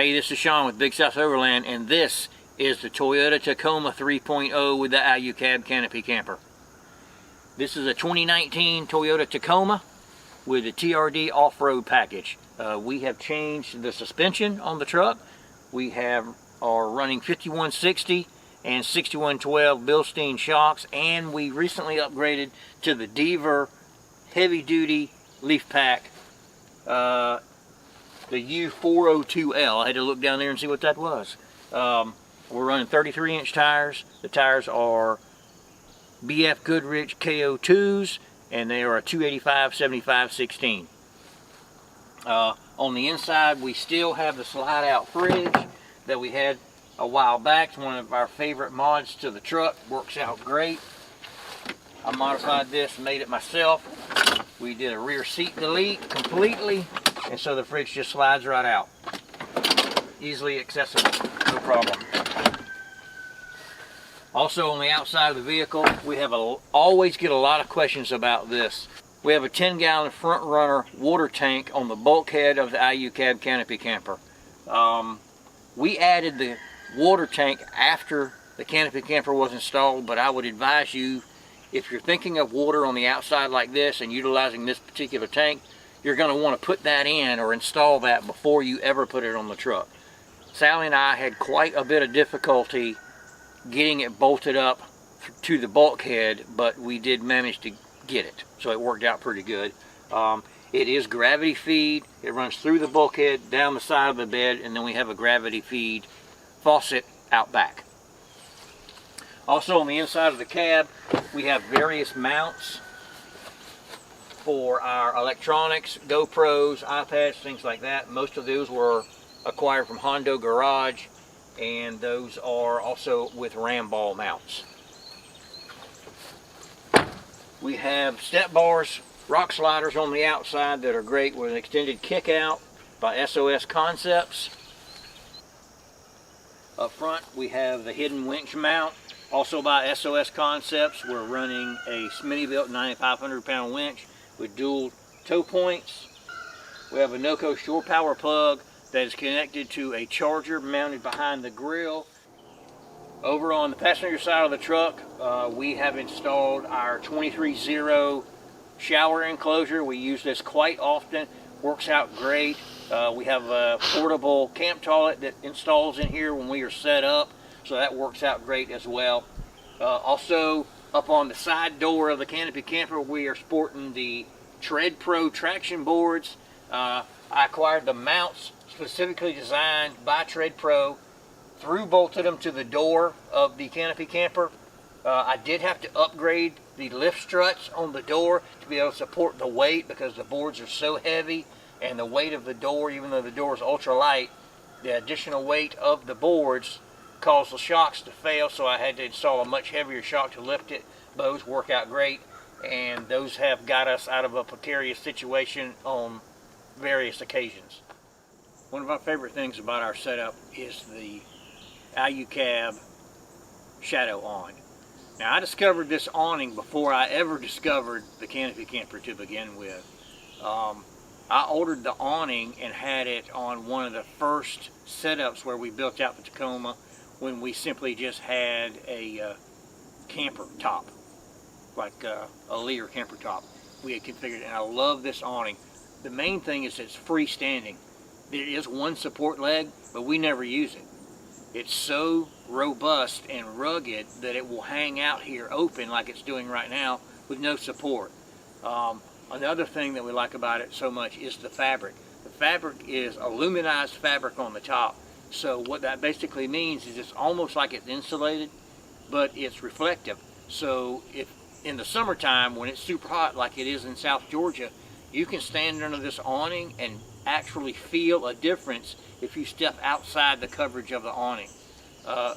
Hey, this is Sean with Big South Overland, and this is the Toyota Tacoma 3.0 with the Alu Cab Canopy Camper. This is a 2019 Toyota Tacoma with the TRD off-road package. We have changed the suspension on the truck. We are running 5160 and 6112 Bilstein shocks, and we recently upgraded to the Deaver heavy-duty leaf pack, the U402L. I had to look down there and see what that was. We're running 33-inch tires. The tires are BF Goodrich KO2s, and they are a 285/75/16. On the inside, we still have the slide-out fridge that we had a while back. It's one of our favorite mods to the truck. Works out great. I modified this and made it myself. We did a rear seat delete completely, and so the fridge just slides right out. Easily accessible, no problem. Also, on the outside of the vehicle, we have always get a lot of questions about this. We have a 10-gallon front runner water tank on the bulkhead of the Alu Cab Canopy Camper. We added the water tank after the Canopy Camper was installed, but I would advise you, if you're thinking of water on the outside like this and utilizing this particular tank, you're going to want to put that in or install that before you ever put it on the truck. Sally and I had quite a bit of difficulty getting it bolted up to the bulkhead, but we did manage to get it, so it worked out pretty good. It is gravity feed. It runs through the bulkhead, down the side of the bed, and then we have a gravity feed faucet out back. Also, on the inside of the cab, we have various mounts for our electronics, GoPros, iPads, things like that. Most of those were acquired from Hondo Garage, and those are also with ram ball mounts. We have step bars, rock sliders on the outside that are great with an extended kick out by SOS Concepts. Up front, we have the hidden winch mount, also by SOS Concepts. We're running a Smittybilt 9,500-pound winch with dual tow points. We have a NOCO shore power plug that is connected to a charger mounted behind the grill. Over on the passenger side of the truck, we have installed our 23-0 shower enclosure. We use this quite often. Works out great. We have a portable camp toilet that installs in here when we are set up, so that works out great as well. Also, up on the side door of the Canopy Camper, we are sporting the Tread Pro traction boards. I acquired the mounts specifically designed by Tread Pro, through-bolted them to the door of the Canopy Camper. I did have to upgrade the lift struts on the door to be able to support the weight, because the boards are so heavy, and the weight of the door, even though the door is ultra light, the additional weight of the boards caused the shocks to fail, so I had to install a much heavier shock to lift it. Those work out great, and those have got us out of a precarious situation on various occasions. One of our favorite things about our setup is the Alu Cab shadow awning. Now, I discovered this awning before I ever discovered the Canopy Camper to begin with. I ordered the awning and had it on one of the first setups where we built out the Tacoma, when we simply just had a camper top, like a Lear camper top we had configured, and I love this awning. The main thing is it's freestanding. There is one support leg, but we never use it. It's so robust and rugged that it will hang out here open like it's doing right now with no support. Another thing that we like about it so much is the fabric. The fabric is aluminized fabric on the top. So what that basically means is it's almost like it's insulated, but it's reflective. So if in the summertime, when it's super hot like it is in South Georgia, you can stand under this awning and actually feel a difference if you step outside the coverage of the awning.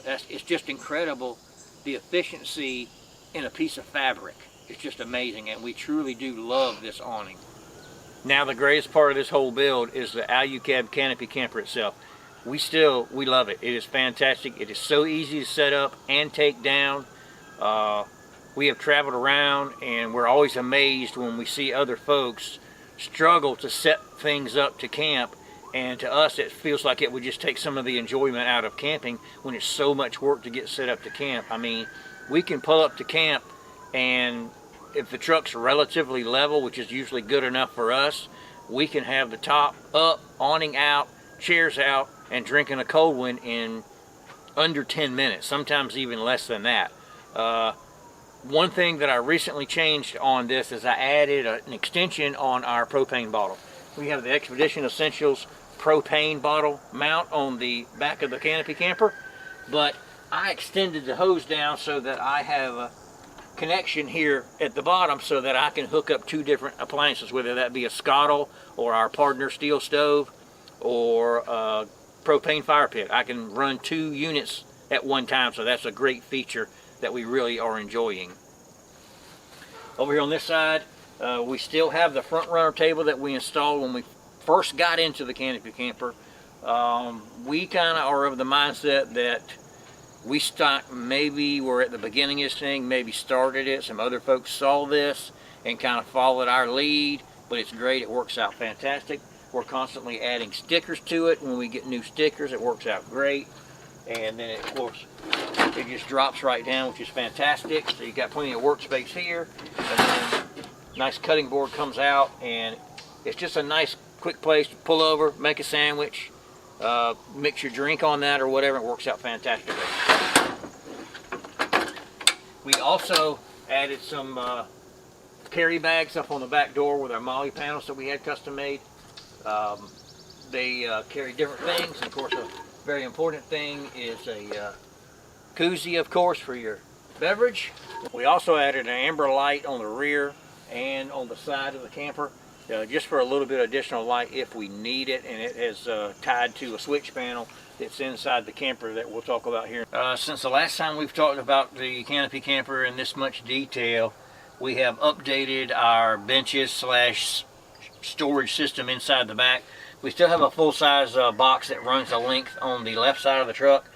It's just incredible, the efficiency in a piece of fabric. It's just amazing, and we truly do love this awning. Now, the greatest part of this whole build is the Alu Cab Canopy Camper itself. We love it. It is fantastic. It is so easy to set up and take down. We have traveled around, and we're always amazed when we see other folks struggle to set things up to camp, And to us, it feels like it would just take some of the enjoyment out of camping when it's so much work to get set up to camp. I mean, we can pull up to camp, and if the truck's relatively level, which is usually good enough for us, we can have the top up, awning out, chairs out, and drinking a cold one in under 10 minutes, sometimes even less than that. One thing that I recently changed on this is I added an extension on our propane bottle. We have the Expedition Essentials propane bottle mount on the back of the Canopy Camper, but I extended the hose down so that I have a connection here at the bottom so that I can hook up two different appliances, whether that be a scuttle or our partner steel stove or a propane fire pit. I can run two units at one time, so that's a great feature that we really are enjoying. Over here on this side, we still have the front runner table that we installed when we first got into the Canopy Camper. We kind of are of the mindset that maybe we're at the beginning of this thing, maybe started it, some other folks saw this and kind of followed our lead, but it's great, it works out fantastic. We're constantly adding stickers to it. When we get new stickers, it works out great. And then of course, it just drops right down, which is fantastic. So you've got plenty of workspace here, and then nice cutting board comes out, and it's just a nice quick place to pull over, make a sandwich, mix your drink on that or whatever. It works out fantastically. We also added some carry bags up on the back door with our molly panels that we had custom made. They carry different things, and of course a very important thing is a koozie, of course, for your beverage. We also added an amber light on the rear and on the side of the camper, just for a little bit of additional light if we need it, and it is tied to a switch panel that's inside the camper that we'll talk about here. Since the last time we've talked about the Canopy Camper in this much detail, we have updated our benches slash storage system inside the back. We still have a full-size box that runs the length on the left side of the truck.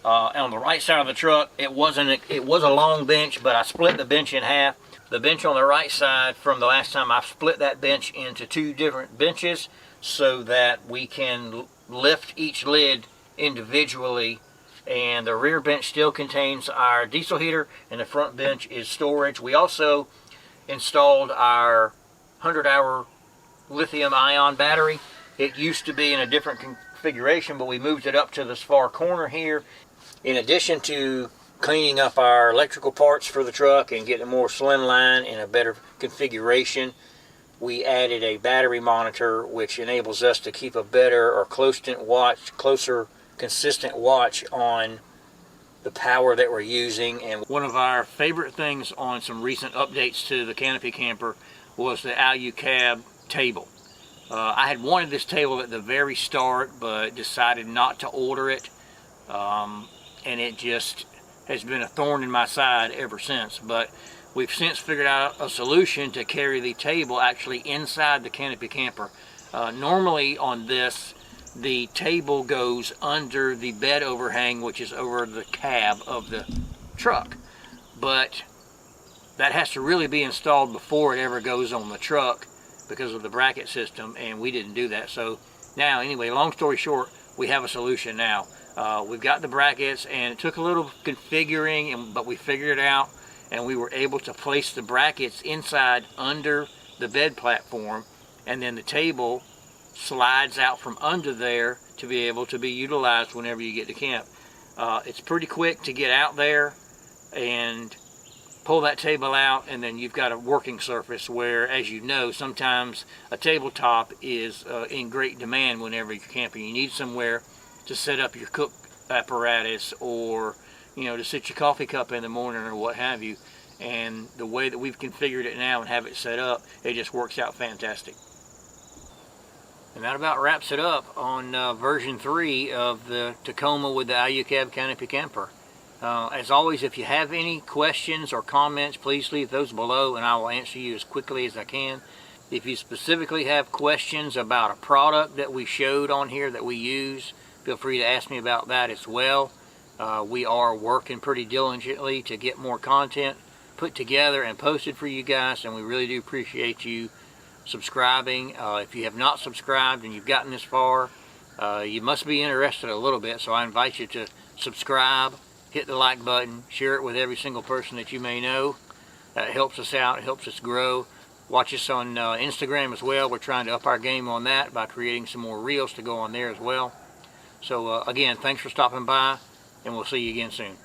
On the right side of the truck, it was a long bench, but I split the bench in half. The bench on the right side, from the last time, I've split that bench into two different benches so that we can lift each lid individually. And the rear bench still contains our diesel heater, and the front bench is storage. We also installed our 100-hour lithium-ion battery. It used to be in a different configuration, but we moved it up to this far corner here. In addition to cleaning up our electrical parts for the truck and getting a more slimline and a better configuration, we added a battery monitor, which enables us to keep a better or closer consistent watch on the power that we're using. And one of our favorite things on some recent updates to the Canopy Camper was the Alu Cab table. I had wanted this table at the very start, but decided not to order it, and it just has been a thorn in my side ever since. But we've since figured out a solution to carry the table actually inside the Canopy Camper. Normally on this, the table goes under the bed overhang, which is over the cab of the truck, but that has to really be installed before it ever goes on the truck because of the bracket system, and we didn't do that. So now, anyway, long story short, we have a solution now. We've got the brackets, and it took a little configuring, but we figured it out, and we were able to place the brackets inside under the bed platform, and then the table slides out from under there to be able to be utilized whenever you get to camp. It's pretty quick to get out there and pull that table out, and then you've got a working surface where, as you know, sometimes a tabletop is in great demand whenever you're camping. You need somewhere to set up your cook apparatus, or to sit your coffee cup in the morning or what have you. And the way that we've configured it now and have it set up, it just works out fantastic. And that about wraps it up on version 3 of the Tacoma with the Alu Cab Canopy Camper. As always, if you have any questions or comments, please leave those below and I will answer you as quickly as I can. If you specifically have questions about a product that we showed on here that we use, feel free to ask me about that as well. We are working pretty diligently to get more content put together and posted for you guys, and we really do appreciate you subscribing. If you have not subscribed and you've gotten this far, You must be interested a little bit, so I invite you to subscribe, hit the like button, share it with every single person that you may know. It helps us out, it helps us grow. Watch us on Instagram as well. We're trying to up our game on that by creating some more reels to go on there as well. So again, thanks for stopping by, and we'll see you again soon.